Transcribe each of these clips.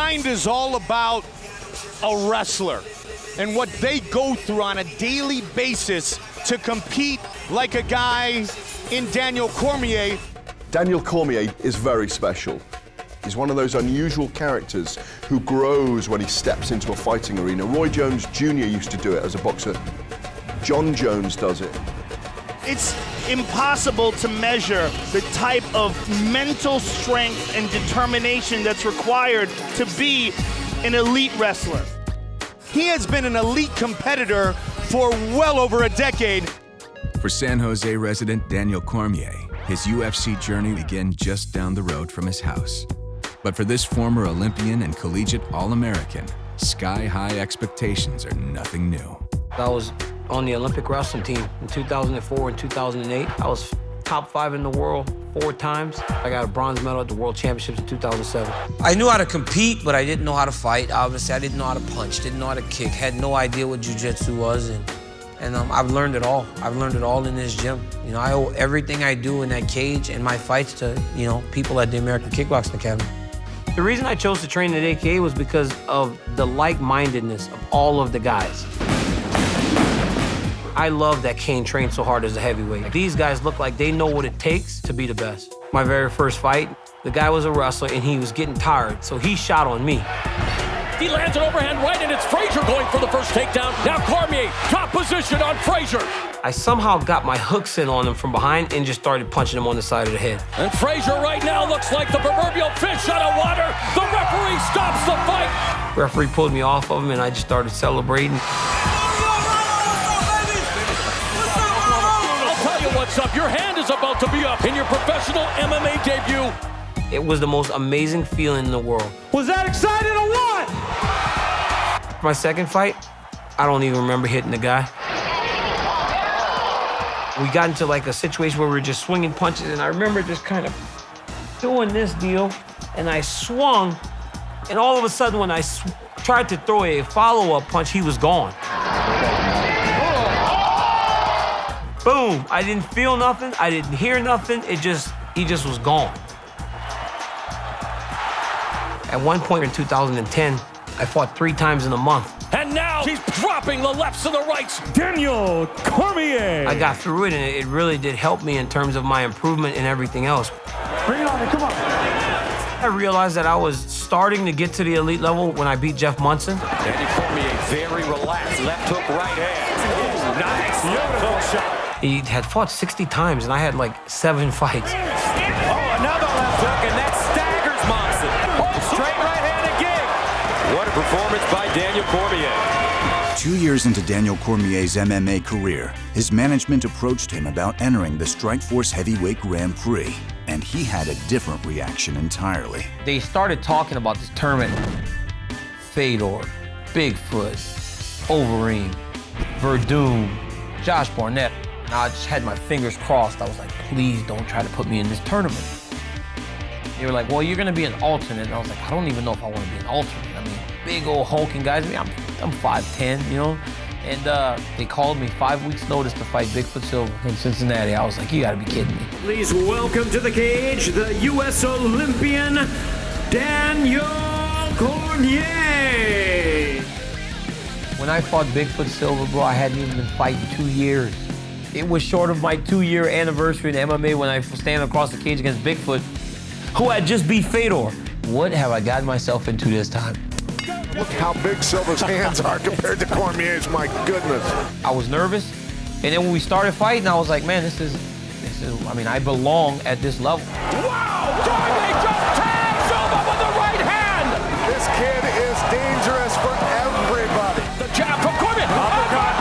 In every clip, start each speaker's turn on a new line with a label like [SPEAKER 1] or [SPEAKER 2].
[SPEAKER 1] mind is all about a wrestler and what they go through on a daily basis to compete like a guy in Daniel Cormier.
[SPEAKER 2] Daniel Cormier is very special. He's one of those unusual characters who grows when he steps into a fighting arena. Roy Jones Jr. used to do it as a boxer. John Jones does it.
[SPEAKER 3] It's impossible to measure the type of mental strength and determination that's required to be an elite wrestler.
[SPEAKER 1] He has been an elite competitor for well over a decade.
[SPEAKER 4] For San Jose resident Daniel Cormier, his UFC journey began just down the road from his house. But for this former Olympian and collegiate All-American, sky-high expectations are nothing new.
[SPEAKER 5] I was on the Olympic wrestling team in 2004 and 2008. I was top 5 in the world 4 times. I got a bronze medal at the World Championships in 2007.
[SPEAKER 6] I knew how to compete, but I didn't know how to fight. Obviously, I didn't know how to punch, didn't know how to kick, had no idea what jiu-jitsu was, and I've learned it all. I've learned it all in this gym. You know, I owe everything I do in that cage and my fights to, you know, people at the American Kickboxing Academy.
[SPEAKER 5] The reason I chose to train at AKA was because of the like-mindedness of all of the guys. I love that Cain trained so hard as a heavyweight. These guys look like they know what it takes to be the best. My very first fight, the guy was a wrestler and he was getting tired, so he shot on me.
[SPEAKER 7] He lands an overhand right, and it's Frazier going for the first takedown. Now Cormier, top position on Frazier.
[SPEAKER 5] I somehow got my hooks in on him from behind and just started punching him on the side of the head.
[SPEAKER 7] And Frazier right now looks like the proverbial fish out of water. The referee stops the fight.
[SPEAKER 5] The referee pulled me off of him and I just started celebrating.
[SPEAKER 7] What's up? Your hand is about to be up in your professional MMA debut.
[SPEAKER 5] It was the most amazing feeling in the world.
[SPEAKER 7] Was that exciting or what?
[SPEAKER 5] My second fight, I don't even remember hitting the guy. We got into like a situation where we were just swinging punches, and I remember just kind of doing this deal, and I swung, and all of a sudden when I tried to throw a follow-up punch, he was gone. Boom, I didn't feel nothing, I didn't hear nothing, he just was gone. At one point in 2010, I fought 3 times in a month.
[SPEAKER 7] And now he's dropping the lefts and the rights.
[SPEAKER 8] Daniel Cormier.
[SPEAKER 5] I got through it, and it really did help me in terms of my improvement and everything else.
[SPEAKER 8] Bring it on, come on.
[SPEAKER 5] I realized that I was starting to get to the elite level when I beat Jeff Munson.
[SPEAKER 7] Daniel Cormier, very relaxed, left hook, right hand. Ooh, nice, beautiful shot.
[SPEAKER 5] He had fought 60 times, and I had like 7 fights.
[SPEAKER 7] Oh, another left hook, and that staggers Monson. Oh, straight right hand again. What a performance by Daniel Cormier.
[SPEAKER 9] 2 years into Daniel Cormier's MMA career, his management approached him about entering the Strikeforce Heavyweight Grand Prix, and he had a different reaction entirely.
[SPEAKER 5] They started talking about this tournament. Fedor, Bigfoot, Overeem, Verdun, Josh Barnett. And I just had my fingers crossed. I was like, please don't try to put me in this tournament. They were like, well, you're gonna be an alternate. And I was like, I don't even know if I want to be an alternate. I mean, big old hulking guys. I mean, I'm 5'10", you know? And they called me 5 weeks notice to fight Bigfoot Silva in Cincinnati. I was like, you gotta be kidding me.
[SPEAKER 8] Please welcome to the cage, the U.S. Olympian, Daniel Cormier.
[SPEAKER 5] When I fought Bigfoot Silva, bro, I hadn't even been fighting 2 years. It was short of my 2-year anniversary in MMA when I was standing across the cage against Bigfoot, who had just beat Fedor. What have I gotten myself into this time?
[SPEAKER 10] Look how big Silva's hands are compared to Cormier's, my goodness.
[SPEAKER 5] I was nervous, and then when we started fighting, I was like, man, this is, I mean, I belong at this level.
[SPEAKER 7] Wow! Cormier just tagged Silva with the right hand!
[SPEAKER 10] This kid is dangerous for everybody.
[SPEAKER 7] The jab from Cormier. Uppercut.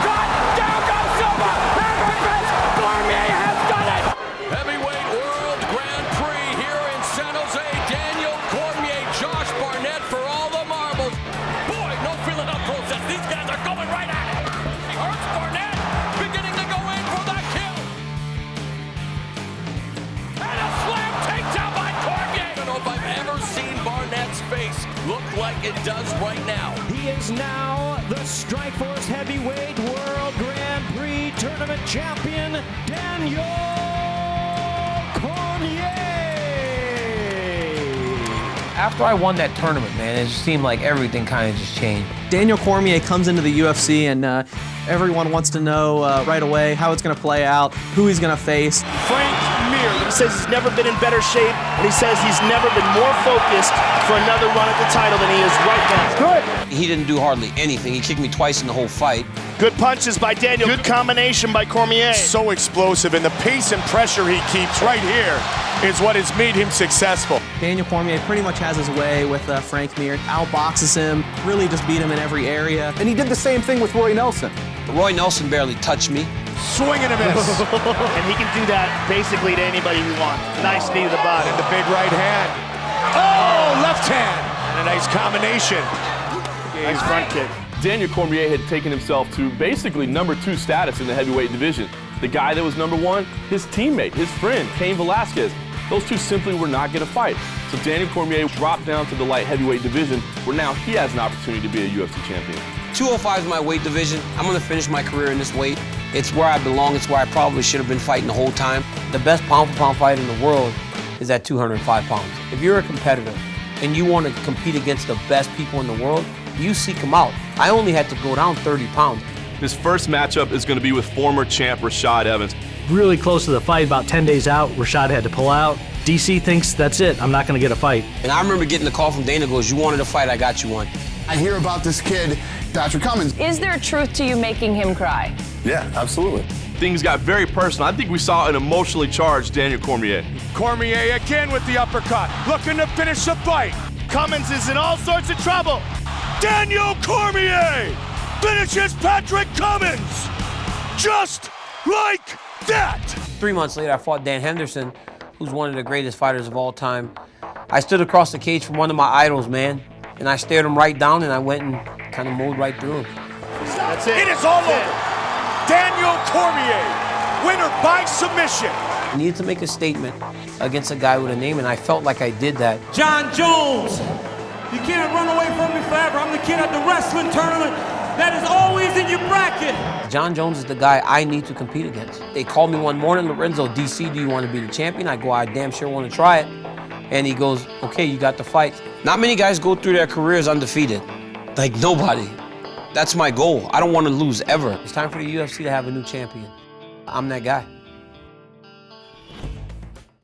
[SPEAKER 7] Down goes Silva. Cormier has done it. Heavyweight World Grand Prix here in San Jose. Daniel Cormier, Josh Barnett for all the marbles. Boy, no feeling up process. These guys are going right at it. He hurts Barnett, beginning to go in for that kill. And a slam takedown by Cormier. I don't know if I've ever seen Barnett's face look like it does right now.
[SPEAKER 8] He is now the Strikeforce Heavyweight World Grand Prix Tournament Champion, Daniel Cormier.
[SPEAKER 5] After I won that tournament, man, it just seemed like everything kind of just changed.
[SPEAKER 11] Daniel Cormier comes into the UFC and everyone wants to know right away how it's going to play out, who he's going to face.
[SPEAKER 3] Frank Mir, he says he's never been in better shape, and he says he's never been more focused for another run at the title than he is right now.
[SPEAKER 6] Good. He didn't do hardly anything. He kicked me twice in the whole fight.
[SPEAKER 3] Good punches by Daniel. Good combination by Cormier.
[SPEAKER 1] So explosive, and the pace and pressure he keeps right here is what has made him successful.
[SPEAKER 11] Daniel Cormier pretty much has his way with Frank Mir. Outboxes him, really just beat him in every area.
[SPEAKER 12] And he did the same thing with Roy Nelson.
[SPEAKER 6] Roy Nelson barely touched me.
[SPEAKER 1] Swing and a miss.
[SPEAKER 3] And he can do that basically to anybody he wants. Nice knee to the body.
[SPEAKER 1] And the big right hand. Oh, left hand. And a nice combination.
[SPEAKER 3] Nice front kick.
[SPEAKER 13] Daniel Cormier had taken himself to basically #2 status in the heavyweight division. The guy that was #1, his teammate, his friend, Cain Velasquez, those two simply were not going to fight. So Daniel Cormier dropped down to the light heavyweight division, where now he has an opportunity to be a UFC champion.
[SPEAKER 6] 205 is my weight division. I'm going to finish my career in this weight. It's where I belong. It's where I probably should have been fighting the whole time. The best pound-for-pound fight in the world is at 205 pounds. If you're a competitor and you want to compete against the best people in the world, you seek them out. I only had to go down 30 pounds.
[SPEAKER 13] His first matchup is going to be with former champ Rashad Evans.
[SPEAKER 14] Really close to the fight, about 10 days out, Rashad had to pull out. DC thinks that's it, I'm not going to get a fight.
[SPEAKER 6] And I remember getting the call from Dana, goes, you wanted a fight, I got you one.
[SPEAKER 15] I hear about this kid, Patrick Cummins.
[SPEAKER 16] Is there a truth to you making him cry?
[SPEAKER 13] Yeah, absolutely. Things got very personal. I think we saw an emotionally charged Daniel Cormier.
[SPEAKER 1] Cormier again with the uppercut, looking to finish the fight.
[SPEAKER 3] Cummins is in all sorts of trouble.
[SPEAKER 1] Daniel Cormier finishes Patrick Cummins just like that.
[SPEAKER 6] 3 months later, I fought Dan Henderson, who's one of the greatest fighters of all time. I stood across the cage from one of my idols, man, and I stared him right down, and I went and kind of mowed right through him.
[SPEAKER 3] That's it.
[SPEAKER 1] It is all over. Daniel Cormier, winner by submission.
[SPEAKER 6] I needed to make a statement against a guy with a name, and I felt like I did that.
[SPEAKER 17] John Jones, you can't run away from me forever. I'm the kid at the wrestling tournament that is always in your bracket.
[SPEAKER 6] John Jones is the guy I need to compete against. They called me one morning, Lorenzo, DC, do you want to be the champion? I go, I damn sure want to try it. And he goes, okay, you got the fight. Not many guys go through their careers undefeated. Like, nobody. That's my goal. I don't want to lose ever. It's time for the UFC to have a new champion. I'm that guy.